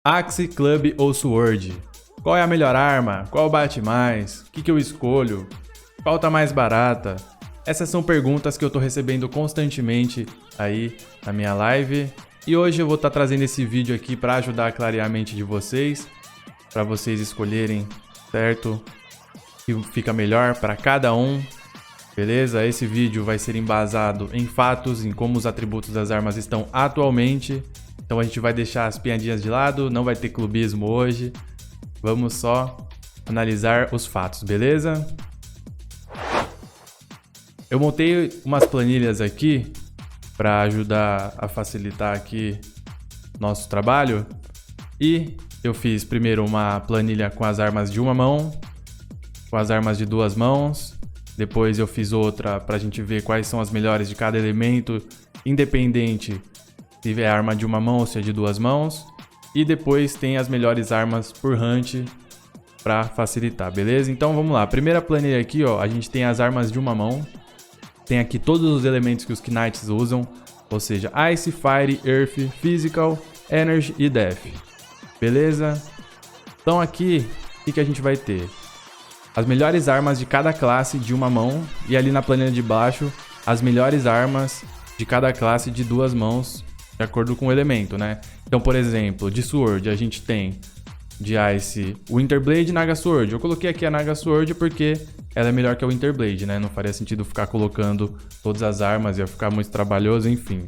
Axe, Club ou Sword? Qual é a melhor arma? Qual bate mais? O que eu escolho? Qual tá mais barata? Essas são perguntas que eu tô recebendo constantemente aí na minha live. E hoje eu vou estar trazendo esse vídeo aqui para ajudar a clarear a mente de vocês, para vocês escolherem, certo? O que fica melhor para cada um. Beleza? Esse vídeo vai ser embasado em fatos, em como os atributos das armas estão atualmente. Então a gente vai deixar as piadinhas de lado, não vai ter clubismo hoje. Vamos só analisar os fatos, beleza? Eu montei umas planilhas aqui para ajudar a facilitar aqui nosso trabalho. E eu fiz primeiro uma planilha com as armas de uma mão, com as armas de duas mãos. Depois eu fiz outra para a gente ver quais são as melhores de cada elemento, independente se é arma de uma mão ou se é de duas mãos. E depois tem as melhores armas por hunt para facilitar, beleza? Então vamos lá. Primeira planilha aqui, ó, a gente tem as armas de uma mão. Tem aqui todos os elementos que os Knights usam, ou seja, Ice, Fire, Earth, Physical, Energy e Death. Beleza? Então aqui, o que a gente vai ter? As melhores armas de cada classe de uma mão e ali na planilha de baixo, as melhores armas de cada classe de duas mãos, de acordo com o elemento, né? Então, por exemplo, de Sword a gente tem de Ice Winterblade e Naga Sword. Eu coloquei aqui a Naga Sword porque ela é melhor que a Winterblade, né? Não faria sentido ficar colocando todas as armas, ia ficar muito trabalhoso, enfim.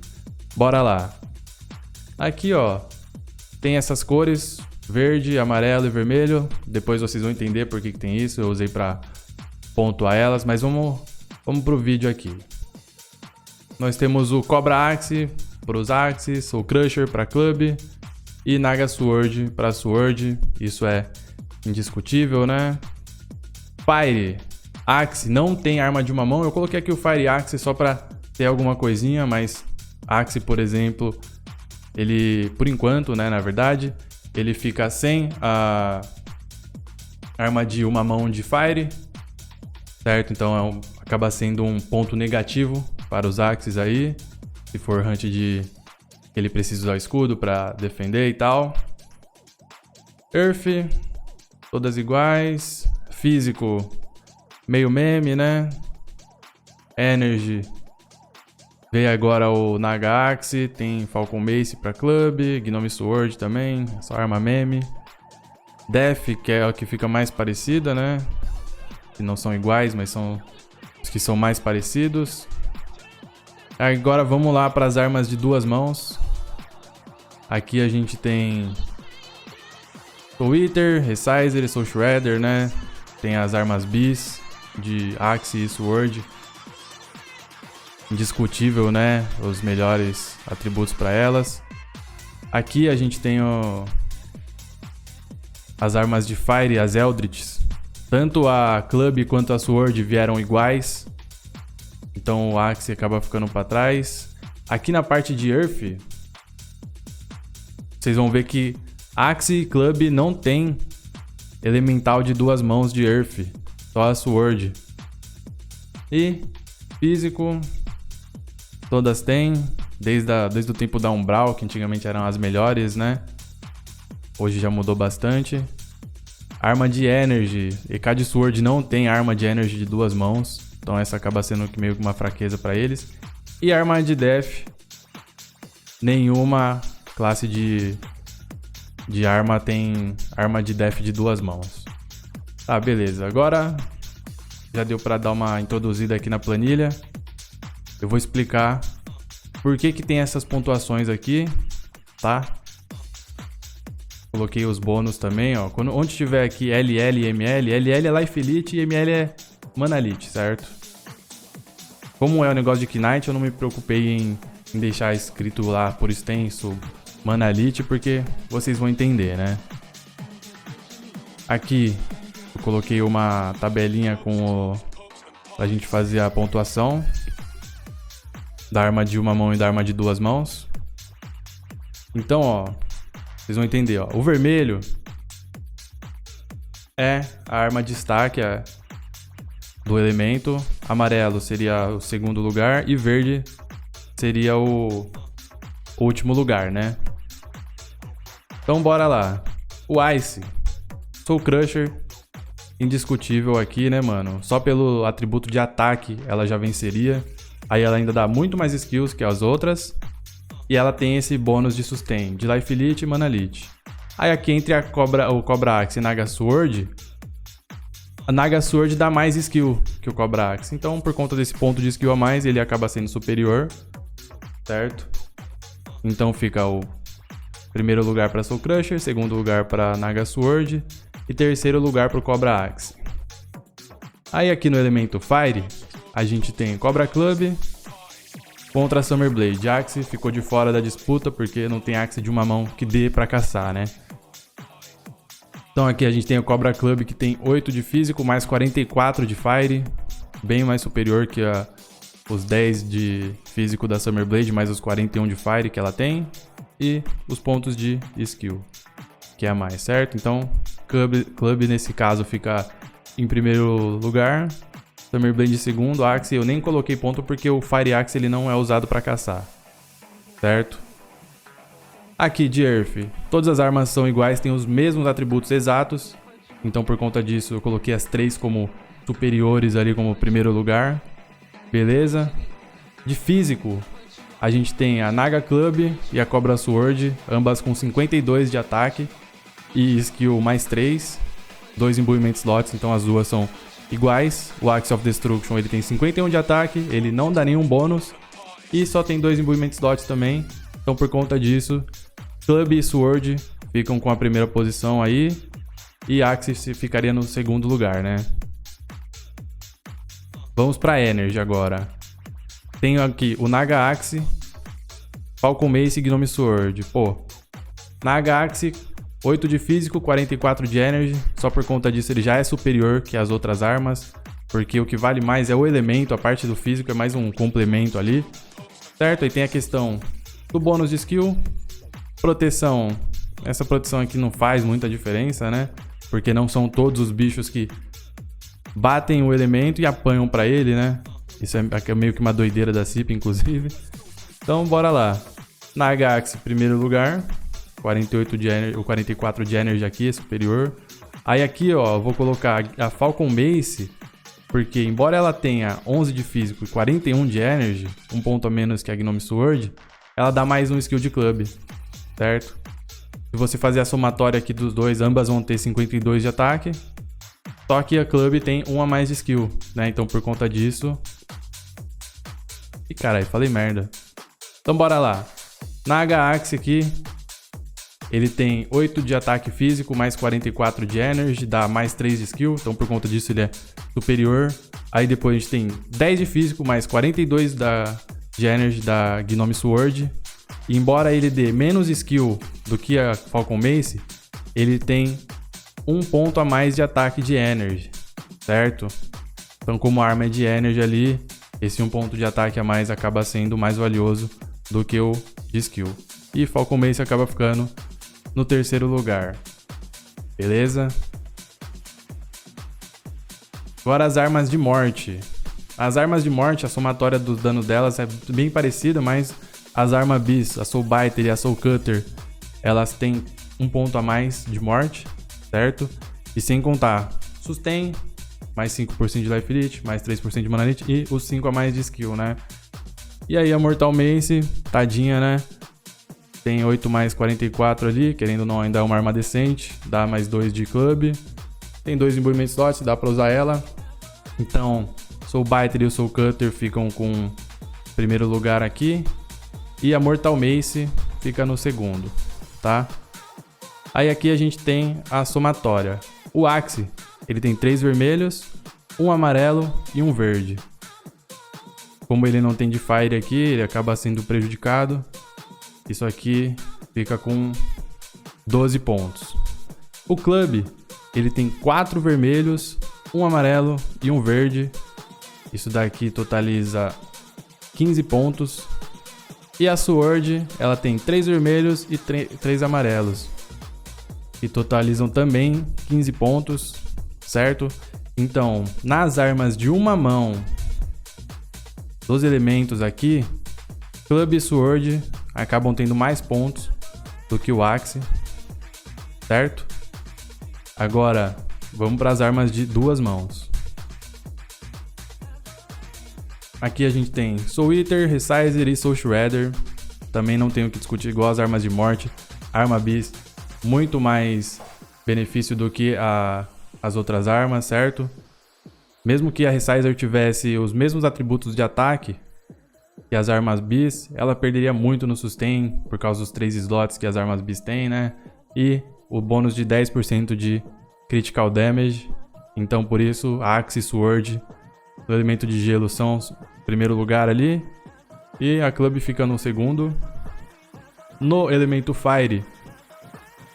Bora lá. Aqui, ó, tem essas cores, verde, amarelo e vermelho. Depois vocês vão entender por que tem isso, eu usei pra pontuar elas, mas vamos pro vídeo aqui. Nós temos o Cobra Axe para os Axes, o Crusher para Club e Naga Sword para Sword. Isso é indiscutível, né? Fire Axe não tem arma de uma mão. Eu coloquei aqui o Fire Axe só para ter alguma coisinha, mas Axe, por exemplo, ele, por enquanto, né, na verdade, ele fica sem a arma de uma mão de Fire, certo? Então acaba sendo um ponto negativo para os Axes aí, se for hunt de ele precisa usar escudo para defender e tal. Earth, todas iguais. Físico, meio meme, né? Energy, veio agora o Naga Axe, tem Falcon Mace para Club, Gnome Sword também, essa arma meme. Death, que é a que fica mais parecida, né? Que não são iguais, mas são os que são mais parecidos. Agora vamos lá para as armas de duas mãos. Aqui a gente tem Soul Eater, Resizer e Soul Shredder, né? Tem as armas bis de Axe e Sword. Indiscutível, né? Os melhores atributos para elas. Aqui a gente tem as armas de Fire, as Eldritchs. Tanto a Club quanto a Sword vieram iguais. Então o Axe acaba ficando para trás. Aqui na parte de Earth, vocês vão ver que Axe e Club não tem elemental de duas mãos de Earth, só a Sword. E físico, todas têm, desde o tempo da Umbral, que antigamente eram as melhores, né? Hoje já mudou bastante. Arma de Energy, EK de Sword não tem arma de Energy de duas mãos. Então essa acaba sendo meio que uma fraqueza para eles. E arma de Death, nenhuma classe de arma tem arma de Death de duas mãos. Tá, beleza. Agora já deu para dar uma introduzida aqui na planilha. Eu vou explicar por que tem essas pontuações aqui, tá? Coloquei os bônus também, ó. Onde tiver aqui LL e ML, LL é Life Elite e ML é Mana Elite, certo? Como é o negócio de Knight, eu não me preocupei em deixar escrito lá por extenso Mana Elite, porque vocês vão entender, né? Aqui eu coloquei uma tabelinha pra gente fazer a pontuação da arma de uma mão e da arma de duas mãos. Então, ó, vocês vão entender, ó. O vermelho é a arma de destaque, do elemento. Amarelo seria o segundo lugar e verde seria o último lugar, né? Então bora lá. O Ice. Soul Crusher. Indiscutível aqui, né, mano? Só pelo atributo de ataque ela já venceria. Aí ela ainda dá muito mais skills que as outras. E ela tem esse bônus de sustain, de Life Leech e Mana Leech. Aí aqui entre o Cobra Axe e Naga Sword, a Naga Sword dá mais skill que o Cobra Axe. Então, por conta desse ponto de skill a mais, ele acaba sendo superior, certo? Então fica o primeiro lugar para Soul Crusher, segundo lugar para Naga Sword e terceiro lugar para o Cobra Axe. Aí aqui no elemento Fire, a gente tem Cobra Club contra Summer Blade. Axe ficou de fora da disputa porque não tem Axe de uma mão que dê pra caçar, né? Então aqui a gente tem o Cobra Club que tem 8 de físico mais 44 de Fire. Bem mais superior que os 10 de físico da Summer Blade mais os 41 de Fire que ela tem. E os pontos de skill, que é a mais, certo? Então Club nesse caso fica em primeiro lugar. Summer Blade em segundo, Axe eu nem coloquei ponto porque o Fire Axe ele não é usado para caçar, certo? Aqui de Earth, todas as armas são iguais, têm os mesmos atributos exatos, então por conta disso eu coloquei as 3 como superiores ali como primeiro lugar, beleza? De físico, a gente tem a Naga Club e a Cobra Sword, ambas com 52 de ataque e skill mais 3, 2 imbuimento slots, então as duas são iguais. O Axe of Destruction ele tem 51 de ataque, ele não dá nenhum bônus e só tem 2 imbuimento slots também. Então por conta disso, Club e Sword ficam com a primeira posição aí e Axe ficaria no segundo lugar, né? Vamos para Energy agora. Tenho aqui o Naga Axe, Falcon Mace e Gnome Sword. Pô, Naga Axe 8 de físico, 44 de energy, só por conta disso ele já é superior que as outras armas, porque o que vale mais é o elemento, a parte do físico é mais um complemento ali, certo? Aí tem a questão do bônus de skill, proteção, essa proteção aqui não faz muita diferença, né? Porque não são todos os bichos que batem o elemento e apanham pra ele, né? Isso é meio que uma doideira da CIP, inclusive. Então bora lá. Naga Axe, primeiro lugar. 48 de energy, o 44 de energy aqui é superior. Aí aqui, ó, eu vou colocar a Falcon Mace, porque embora ela tenha 11 de físico e 41 de energy, um ponto a menos que a Gnome Sword, ela dá mais um skill de club, certo? Se você fazer a somatória aqui dos dois, ambas vão ter 52 de ataque. Só que a club tem 1 a mais de skill, né? Então por conta disso... Ih, caralho, falei merda. Então bora lá. Naga Axe aqui... Ele tem 8 de ataque físico, mais 44 de energy, dá mais 3 de skill, então por conta disso ele é superior. Aí depois a gente tem 10 de físico, mais 42 de energy da Gnome Sword. E embora ele dê menos skill do que a Falcon Mace, ele tem 1 ponto a mais de ataque de energy, certo? Então como a arma é de energy ali, esse 1 ponto de ataque a mais acaba sendo mais valioso do que o de skill. E Falcon Mace acaba ficando no terceiro lugar, beleza? Agora as armas de morte. As armas de morte, a somatória do dano delas é bem parecida, mas as armas bis, a Soul Biter e a Soul Cutter, elas têm 1 ponto a mais de morte, certo? E sem contar sustain, mais 5% de life leech, mais 3% de mana leech e os 5 a mais de skill, né? E aí a Mortal Mace, tadinha, né? Tem 8 mais 44 ali, querendo ou não ainda é uma arma decente, dá mais 2 de club. Tem 2 imbuimento slots, dá pra usar ela. Então, Soul Biter e o Soul Cutter ficam com primeiro lugar aqui. E a Mortal Mace fica no segundo, tá? Aí aqui a gente tem a somatória. O Axe, ele tem 3 vermelhos, 1 amarelo e 1 verde. Como ele não tem de Fire aqui, ele acaba sendo prejudicado. Isso aqui fica com 12 pontos. O Club, ele tem 4 vermelhos, 1 amarelo e 1 verde. Isso daqui totaliza 15 pontos. E a Sword, ela tem 3 vermelhos e 3 amarelos. Que totalizam também 15 pontos, certo? Então, nas armas de uma mão dos elementos aqui, Club e Sword acabam tendo mais pontos do que o Axe. certo? Agora, vamos para as armas de duas mãos. Aqui a gente tem Soul Eater, Resizer e Soul Shredder. Também não tenho o que discutir, igual as armas de morte. Arma Beast, muito mais benefício do que as outras armas, certo? Mesmo que a Resizer tivesse os mesmos atributos de ataque que as armas Beast, ela perderia muito no sustain, por causa dos 3 slots que as armas Beast têm, né? E o bônus de 10% de critical damage. Então por isso a Axe e Sword do elemento de gelo são em primeiro lugar ali. E a Club fica no segundo. No elemento Fire,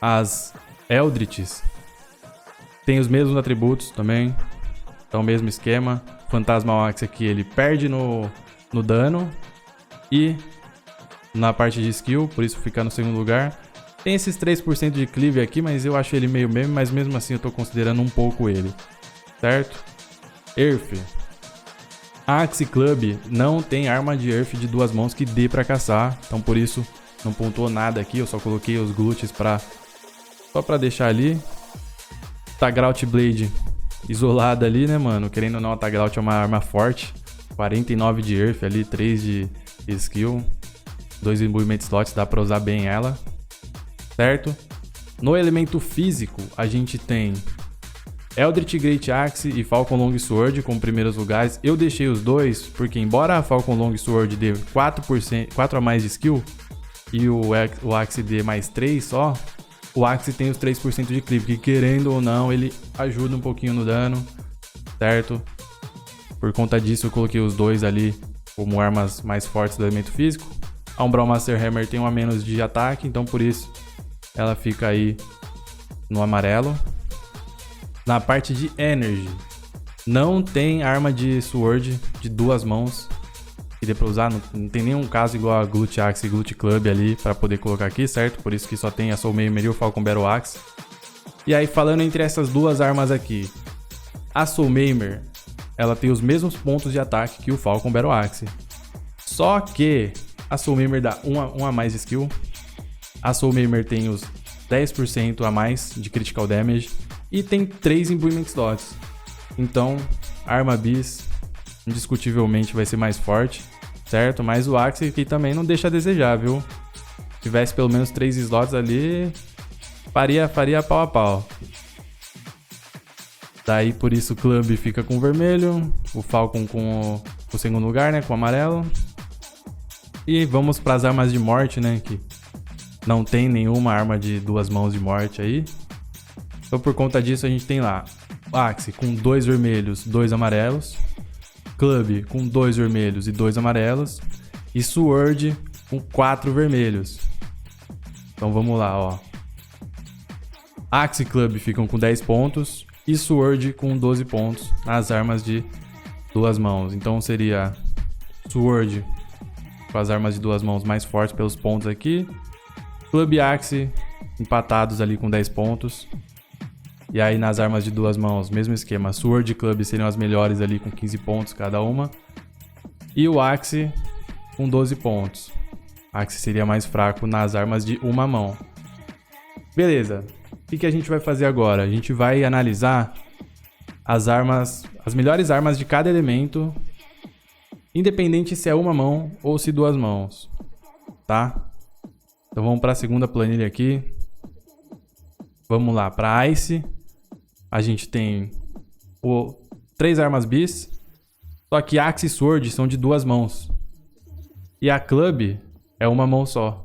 as Eldritches tem os mesmos atributos também. Então mesmo esquema. Phantasmal Axe aqui ele perde no dano e na parte de skill, por isso fica no segundo lugar. Tem esses 3% de cleave aqui, mas eu acho ele meio meme, mas mesmo assim eu tô considerando um pouco ele, certo? Earth. Axe Club não tem arma de Earth de duas mãos que dê pra caçar, então por isso não pontuou nada aqui, eu só coloquei os glutes só pra deixar ali. Tagrout Blade isolada ali, né, mano? Querendo ou não, a Tagrout é uma arma forte. 49 de Earth ali, 3 de skill. 2 movement slots, dá pra usar bem ela. Certo? No elemento físico, a gente tem Eldritch Great Axe e Falcon Long Sword como primeiros lugares. Eu deixei os dois porque, embora a Falcon Long Sword dê 4 a mais de skill e o Axe dê mais 3 só, o Axe tem os 3% de cleave, que querendo ou não, ele ajuda um pouquinho no dano, certo? Por conta disso, eu coloquei os dois ali como armas mais fortes do elemento físico. A Umbral Master Hammer tem 1 a menos de ataque, então por isso ela fica aí no amarelo. Na parte de Energy, não tem arma de Sword de duas mãos que dê pra usar. Não tem nenhum caso igual a Glute Axe e Glute Club ali pra poder colocar aqui, certo? Por isso que só tem a Soul Maimer e o Falcon Battle Axe. E aí, falando entre essas duas armas aqui, a Soul Maimer, ela tem os mesmos pontos de ataque que o Falcon Battle Axe. Só que a Soul Maimer dá 1 a mais de skill. A Soul Maimer tem os 10% a mais de critical damage. E tem 3 imbuement slots. Então, a arma Beast indiscutivelmente vai ser mais forte, certo? Mas o Axe aqui também não deixa a desejar, viu? Se tivesse pelo menos 3 slots ali, faria pau a pau. Daí por isso o Club fica com o vermelho, o Falcon com o segundo lugar, né? Com o amarelo. E vamos para as armas de morte, né? Que não tem nenhuma arma de duas mãos de morte aí. Então por conta disso a gente tem lá Axe com 2 vermelhos, 2 amarelos. Club com 2 vermelhos e 2 amarelos. E Sword com 4 vermelhos. Então vamos lá, ó. Axe e Club ficam com 10 pontos. E Sword com 12 pontos nas armas de duas mãos. Então seria Sword com as armas de duas mãos mais fortes pelos pontos aqui. Club e Axe empatados ali com 10 pontos. E aí nas armas de duas mãos, mesmo esquema. Sword e Club seriam as melhores ali com 15 pontos cada uma. E o Axe com 12 pontos. Axe seria mais fraco nas armas de uma mão. Beleza. O que a gente vai fazer agora? A gente vai analisar as melhores armas de cada elemento, independente se é uma mão ou se duas mãos, tá? Então vamos para a segunda planilha aqui. Vamos lá, para Ice, a gente tem 3 armas Beast, só que Axe e Sword são de duas mãos. E a Club é uma mão só.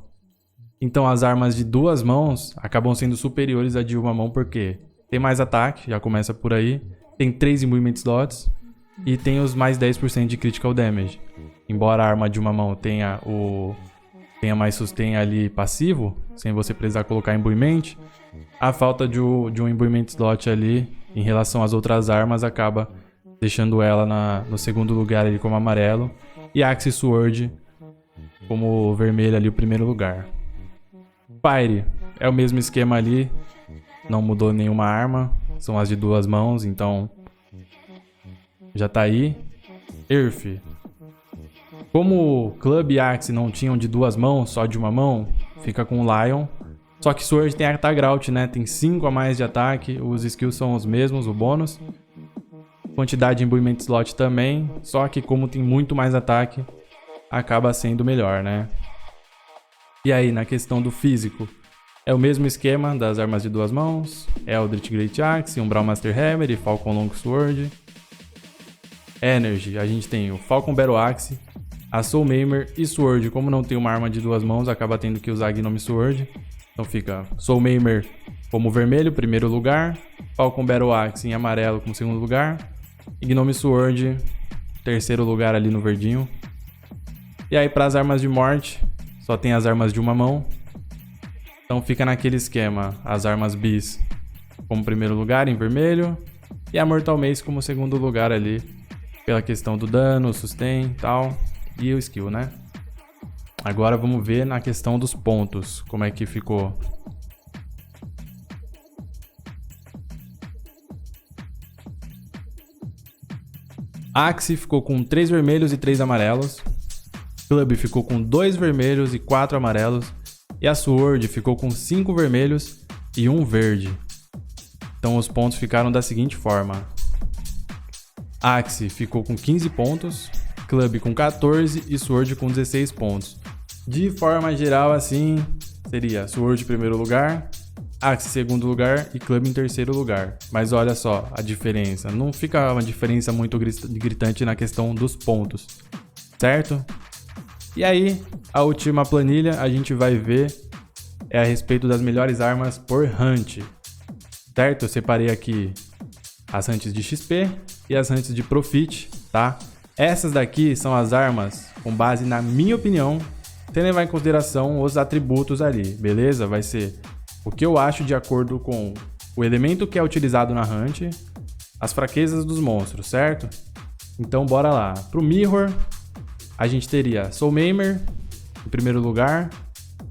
Então as armas de duas mãos acabam sendo superiores à de uma mão porque tem mais ataque, já começa por aí. Tem 3 movement slots e tem os mais 10% de critical damage. Embora a arma de uma mão tenha mais sustain ali passivo, sem você precisar colocar imbuement, a falta de um imbuement slot ali em relação às outras armas acaba deixando ela no segundo lugar ali como amarelo. E Axe Sword como vermelho ali o primeiro lugar. Fire é o mesmo esquema ali, não mudou nenhuma arma, são as de duas mãos, então já tá aí. Earth, como Club e Axe não tinham de duas mãos, só de uma mão, fica com o Lion. Só que Sword tem a Tagrout, né? Tem 5 a mais de ataque, os skills são os mesmos, o bônus. Quantidade de imbuimento slot também, só que como tem muito mais ataque, acaba sendo melhor, né? E aí, na questão do físico, é o mesmo esquema das armas de 2 mãos, Eldritch Great Axe, Umbral Master Hammer e Falcon Long Sword. Energy, a gente tem o Falcon Battle Axe, a Soul Maimer e Sword. Como não tem uma arma de 2 mãos, acaba tendo que usar Gnome Sword. Então fica Soul Maimer como vermelho, primeiro lugar, Falcon Battle Axe em amarelo como segundo lugar, e Gnome Sword, terceiro lugar ali no verdinho. E aí para as armas de morte, só tem as armas de uma mão. Então fica naquele esquema, as armas bis como primeiro lugar em vermelho, e a Mortal Mace como segundo lugar ali, pela questão do dano, sustain e tal, e o skill, né? Agora vamos ver na questão dos pontos, como é que ficou. Axe ficou com 3 vermelhos e 3 amarelos. Club ficou com 2 vermelhos e 4 amarelos. E a Sword ficou com 5 vermelhos e 1 verde. Então os pontos ficaram da seguinte forma. Axe ficou com 15 pontos. Club com 14 e Sword com 16 pontos. De forma geral, assim, seria Sword em primeiro lugar, Axe em segundo lugar e Club em terceiro lugar. Mas olha só a diferença. Não fica uma diferença muito gritante na questão dos pontos, certo? E aí, a última planilha a gente vai ver é a respeito das melhores armas por Hunt, certo? Eu separei aqui as Hunts de XP e as Hunts de Profit, tá? Essas daqui são as armas com base na minha opinião, sem levar em consideração os atributos ali, beleza? Vai ser o que eu acho de acordo com o elemento que é utilizado na Hunt, as fraquezas dos monstros, certo? Então bora lá. Pro Mirror, a gente teria Soul Maimer em primeiro lugar,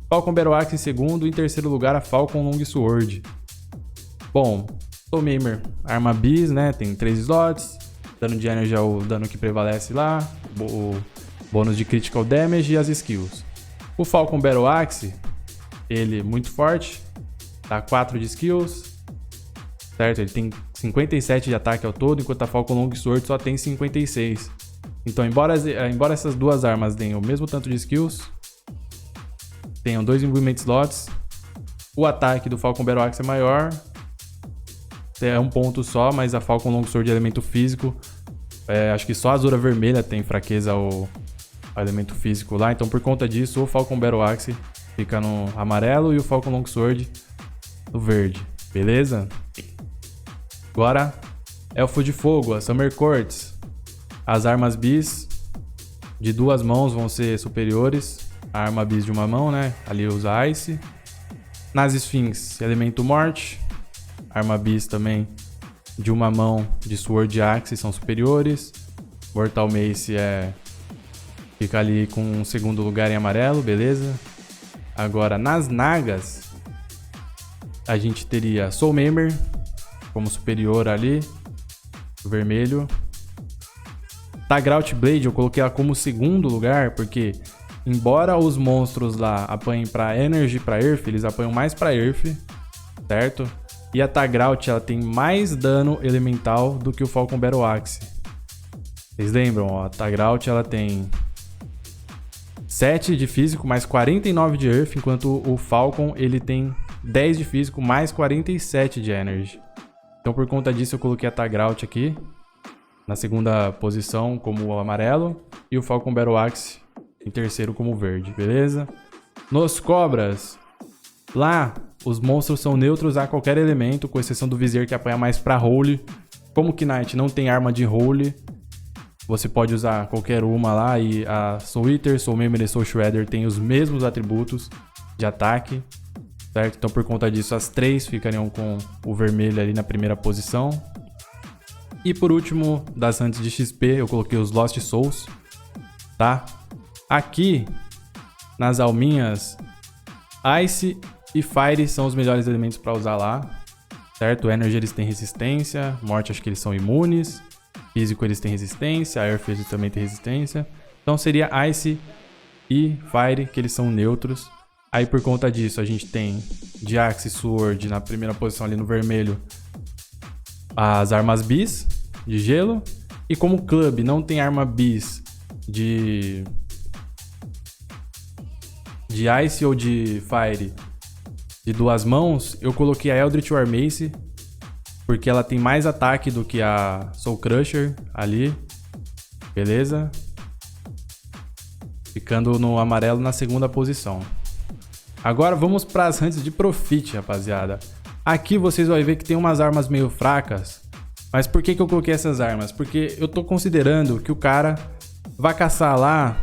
Falcon Battle Axe em segundo e em terceiro lugar a Falcon Long Sword. Bom, Soul Maimer, arma bis, né? Tem 3 slots, dano de energy é o dano que prevalece lá, o bônus de critical damage e as skills. O Falcon Battle Axe, ele é muito forte, dá 4 de skills, certo? Ele tem 57 de ataque ao todo, enquanto a Falcon Long Sword só tem 56. Então, embora essas duas armas deem o mesmo tanto de skills, tenham 2 imbuimento slots, o ataque do Falcon Battle Axe é maior, é um ponto só, mas a Falcon Long Sword é elemento físico. Acho que só a Azura Vermelha tem fraqueza ao elemento físico lá, então por conta disso o Falcon Battle Axe fica no amarelo e o Falcon Long Sword no verde, beleza? Agora, Elfo de Fogo, a Summer Courts. As armas bis de 2 mãos vão ser superiores. A arma bis de uma mão, né? Ali usa Ice. Nas Sphinx, elemento morte. Arma bis também de uma mão de Sword e Axe são superiores. Mortal Mace fica ali com um segundo lugar em amarelo, beleza? Agora, nas Nagas, a gente teria Soul Maimer como superior ali, vermelho. Tagrout Blade eu coloquei ela como segundo lugar, porque embora os monstros lá apanhem pra Energy, pra Earth, eles apanham mais pra Earth, certo? E a Tagrout ela tem mais dano elemental do que o Falcon Battle Axe. Vocês lembram? Ó, a Tagrout ela tem 7 de físico mais 49 de Earth, enquanto o Falcon ele tem 10 de físico mais 47 de Energy. Então por conta disso eu coloquei a Tagrout aqui na segunda posição como o amarelo e o Falcon Battle Axe em terceiro como verde, beleza? Nos Cobras, lá os monstros são neutros a qualquer elemento, com exceção do Vizier que apanha mais pra Holy. Como que Knight não tem arma de Holy, você pode usar qualquer uma lá, e a Soul Eater, Soul Maimer e Soul Shredder tem os mesmos atributos de ataque, certo? Então por conta disso as 3 ficariam com o vermelho ali na primeira posição. E por último, das Hunts de XP, eu coloquei os Lost Souls, tá? Aqui, nas alminhas, Ice e Fire são os melhores elementos para usar lá, certo? Energy eles têm resistência, Morte acho que eles são imunes, Físico eles têm resistência, Earth eles também têm resistência. Então seria Ice e Fire, que eles são neutros. Aí por conta disso a gente tem de Axe Sword na primeira posição ali no vermelho as armas bis de gelo. E como o clube não tem arma bis de Ice ou de Fire de duas mãos, eu coloquei a Eldritch War Mace, porque ela tem mais ataque do que a Soul Crusher ali. Beleza? Ficando no amarelo na segunda posição. Agora vamos para as hunts de Profit, rapaziada. Aqui vocês vão ver que tem umas armas meio fracas. Mas por que eu coloquei essas armas? Porque eu tô considerando que o cara vai caçar lá,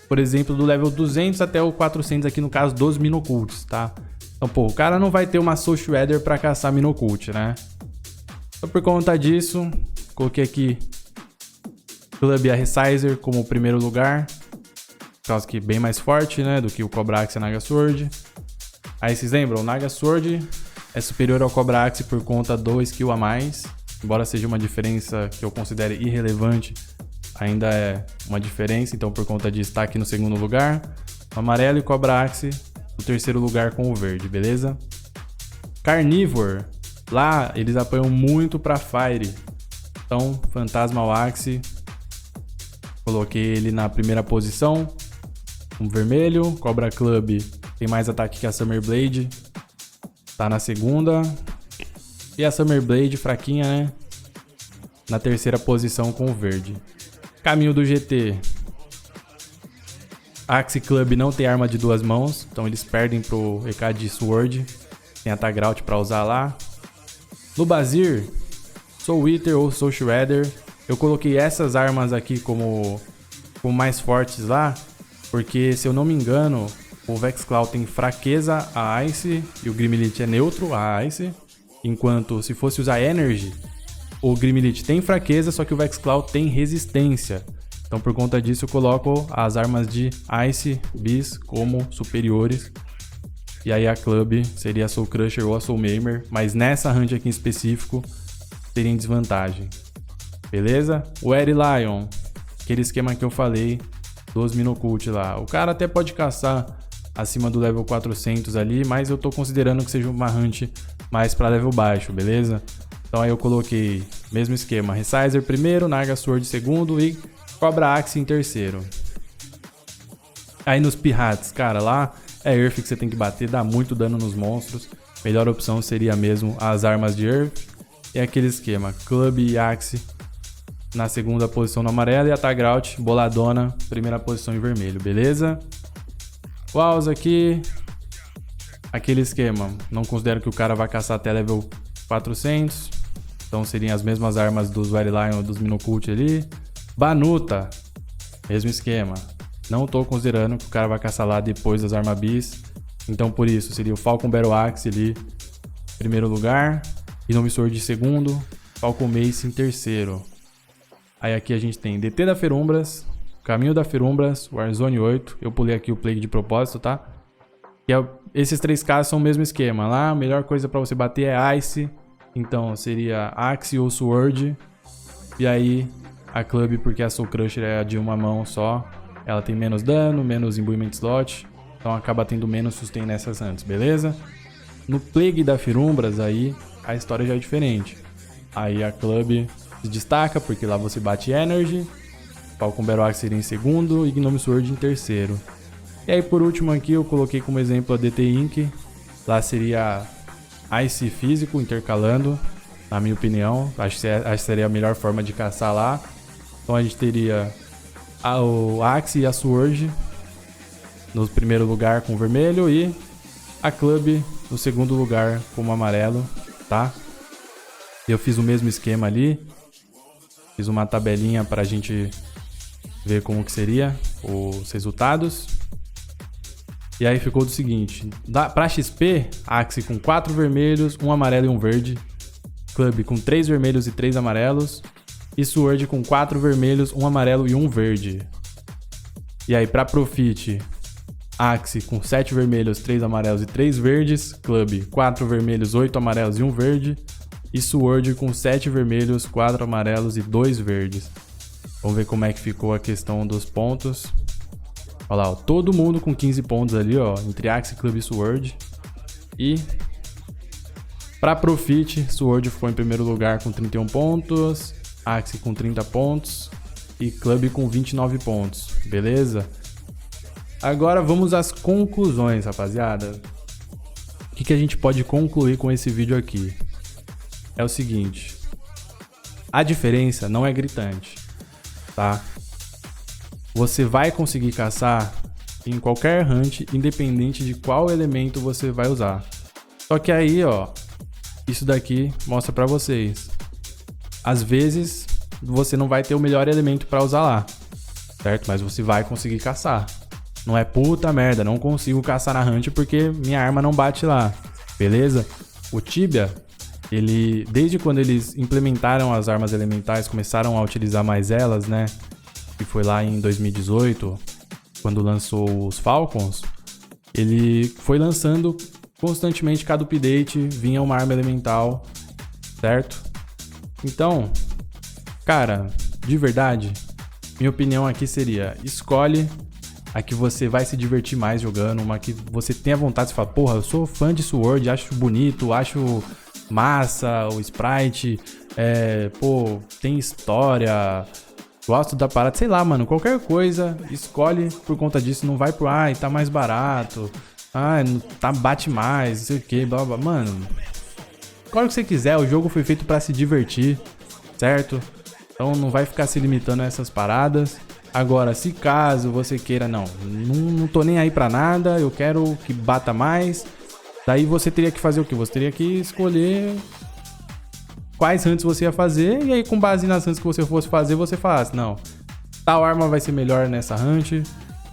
por exemplo, do level 200 até o 400 aqui no caso dos Minocults, tá? Então, pô, o cara não vai ter uma Soul Shredder pra caçar Minocult, né? Então, por conta disso, coloquei aqui Club a Resizer como primeiro lugar. Por causa que é bem mais forte, né, do que o Cobra Axe e a Naga Sword. Aí vocês lembram, o Naga Sword é superior ao Cobra Axe por conta do skill a mais. Embora seja uma diferença que eu considere irrelevante, ainda é uma diferença. Então por conta disso está aqui no segundo lugar. O amarelo e o Cobra Axe no terceiro lugar com o verde, beleza? Carnivore, lá eles apoiam muito para Fire. Então Phantasmal Axe, coloquei ele na primeira posição. Um vermelho, Cobra Club tem mais ataque que a Summer Blade, tá na segunda. E a Summer Blade, fraquinha, né? Na terceira posição com o verde. Caminho do GT. Axe Club não tem arma de duas mãos, então eles perdem pro EK de Sword. Tem a Tagrout pra usar lá. No Bazir, Soul Eater ou Soul Shredder. Eu coloquei essas armas aqui como mais fortes lá, porque se eu não me engano, o Vexclaw tem fraqueza a Ice e o Grimleech é neutro a Ice. Enquanto se fosse usar Energy, o Grimleech tem fraqueza, só que o Vexclaw tem resistência. Então por conta disso eu coloco as armas de Ice Bis como superiores. E aí a Club seria a Soul Crusher ou a Soul Maimer, mas nessa hunt aqui em específico teria em desvantagem. Beleza? O Eri Lion, aquele esquema que eu falei dos Minocult lá. O cara até pode caçar acima do level 400 ali, mas eu tô considerando que seja uma hunt mais para level baixo, beleza? Então aí eu coloquei mesmo esquema, Resizer primeiro, Naga Sword segundo e Cobra Axe em terceiro. Aí nos Pirates, cara, lá é Earth que você tem que bater, dá muito dano nos monstros. Melhor opção seria mesmo as armas de Earth. E aquele esquema, Club e Axe na segunda posição no amarelo e a Tagrout, boladona, primeira posição em vermelho, beleza? O Alza aqui, aquele esquema, não considero que o cara vai caçar até level 400, então seriam as mesmas armas dos Eri Lion ou dos Minocult ali. Banuta, mesmo esquema, não tô considerando que o cara vai caçar lá depois das armas bis, então por isso seria o Falcon Battle Axe ali, primeiro lugar, Gnome Sword em segundo, Falcon Mace em terceiro. Aí aqui a gente tem DT da Ferumbras, Caminho da Ferumbras, Warzone 8. Eu pulei aqui o Plague de propósito, tá? Esses três casos são o mesmo esquema. Lá a melhor coisa pra você bater é Ice. Então seria Axe ou Sword. E aí a Club, porque a Soul Crusher é de uma mão só. Ela tem menos dano, menos imbuement slot. Então acaba tendo menos sustain nessas hunts, beleza? No Plague da Ferumbras aí a história já é diferente. Aí a Club se destaca porque lá você bate Energy, Falcon Battle Axe seria em segundo e Gnome Sword em terceiro. E aí por último aqui eu coloquei como exemplo a DT Inc. Lá seria Ice físico intercalando, na minha opinião. Acho que seria a melhor forma de caçar lá. Então a gente teria o Axe e a Sword no primeiro lugar com vermelho e a Club no segundo lugar como amarelo, tá? Eu fiz o mesmo esquema ali. Fiz uma tabelinha para a gente ver como que seria os resultados. E aí ficou do seguinte. Para XP, Axe com 4 vermelhos, 1 amarelo e 1 verde. Club com 3 vermelhos e 3 amarelos. E Sword com 4 vermelhos, 1 amarelo e 1 verde. E aí para Profit, Axe com 7 vermelhos, 3 amarelos e 3 verdes. Club 4 vermelhos, 8 amarelos e 1 verde. E Sword com 7 vermelhos, 4 amarelos e 2 verdes. Vamos ver como é que ficou a questão dos pontos. Olha lá, ó, todo mundo com 15 pontos ali, ó, entre Axe, Club e Sword. E pra Profit, Sword ficou em primeiro lugar com 31 pontos, Axe com 30 pontos e Club com 29 pontos, beleza? Agora vamos às conclusões, rapaziada. O que a gente pode concluir com esse vídeo aqui? É o seguinte, a diferença não é gritante, tá? Você vai conseguir caçar em qualquer hunt, independente de qual elemento você vai usar. Só que aí, ó, isso daqui mostra pra vocês. Às vezes, você não vai ter o melhor elemento pra usar lá, certo? Mas você vai conseguir caçar. Não é puta merda, não consigo caçar na hunt porque minha arma não bate lá, beleza? O Tibia, ele, desde quando eles implementaram as armas elementais, começaram a utilizar mais elas, né? Que foi lá em 2018, quando lançou os Falcons, ele foi lançando constantemente, cada update vinha uma arma elemental, certo? Então, cara, de verdade, minha opinião aqui seria, escolhe a que você vai se divertir mais jogando, uma que você tenha vontade de falar, porra, eu sou fã de Sword, acho bonito, acho massa, o sprite, pô, tem história... Gosto da parada, sei lá, mano, qualquer coisa, escolhe por conta disso, não vai pro, ai, tá mais barato, ai, tá, bate mais, não sei o que, blá blá, mano, escolhe o que você quiser, o jogo foi feito pra se divertir, certo? Então não vai ficar se limitando a essas paradas. Agora, se caso você queira, não tô nem aí pra nada, eu quero que bata mais, daí você teria que fazer o que? Você teria que escolher... quais hunts você ia fazer, e aí com base nas hunts que você fosse fazer, você falasse, não, tal arma vai ser melhor nessa hunt,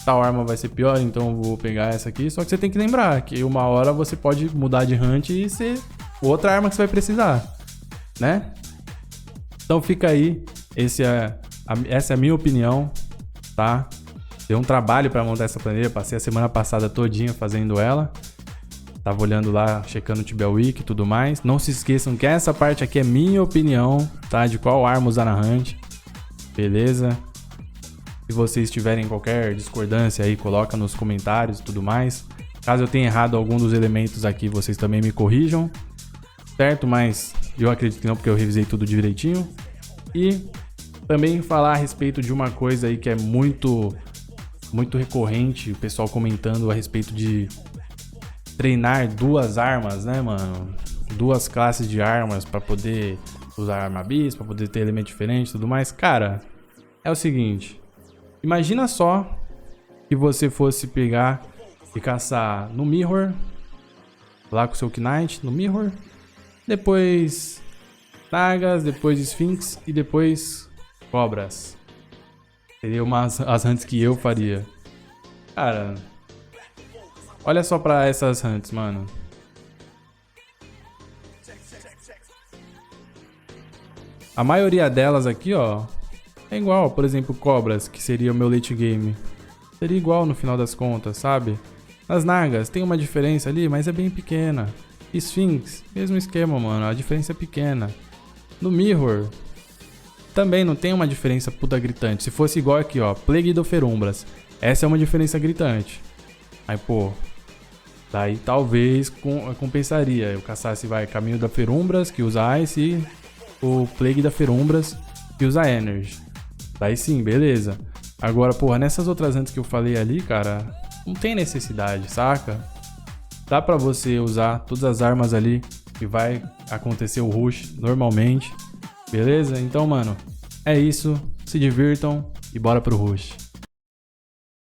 tal arma vai ser pior, então eu vou pegar essa aqui. Só que você tem que lembrar que uma hora você pode mudar de hunt e ser outra arma que você vai precisar, né? Então fica aí, essa é a minha opinião, tá? Deu um trabalho para montar essa planilha, passei a semana passada todinha fazendo ela. Tava olhando lá, checando o Tibia Week e tudo mais. Não se esqueçam que essa parte aqui é minha opinião, tá? De qual arma usar na hunt. Beleza? Se vocês tiverem qualquer discordância aí, coloca nos comentários e tudo mais. Caso eu tenha errado algum dos elementos aqui, vocês também me corrijam. Certo? Mas eu acredito que não, porque eu revisei tudo direitinho. E também falar a respeito de uma coisa aí que é muito recorrente. O pessoal comentando a respeito de... treinar duas armas, né, mano? Duas classes de armas pra poder usar arma bis, pra poder ter elemento diferente e tudo mais. Cara, é o seguinte. Imagina só que você fosse pegar e caçar no Mirror, lá com o seu Knight, no Mirror. Depois Nagas, depois Sphinx e depois Cobras. Seria as hunts que eu faria. Cara... olha só pra essas hunts, mano. A maioria delas aqui, ó, é igual. Por exemplo, Cobras, que seria o meu late game. Seria igual no final das contas, sabe? Nas Nagas tem uma diferença ali, mas é bem pequena. Sphinx, mesmo esquema, mano. A diferença é pequena. No Mirror, também não tem uma diferença puta gritante. Se fosse igual aqui, ó, Plague do Ferumbras. Essa é uma diferença gritante. Aí, pô... daí talvez compensaria. Eu caçasse, Caminho da Ferumbras, que usa Ice, e o Plague da Ferumbras, que usa Energy. Daí sim, beleza. Agora, porra, nessas outras hunts que eu falei ali, cara, não tem necessidade, saca? Dá pra você usar todas as armas ali e vai acontecer o rush normalmente, beleza? Então, mano, é isso. Se divirtam e bora pro rush.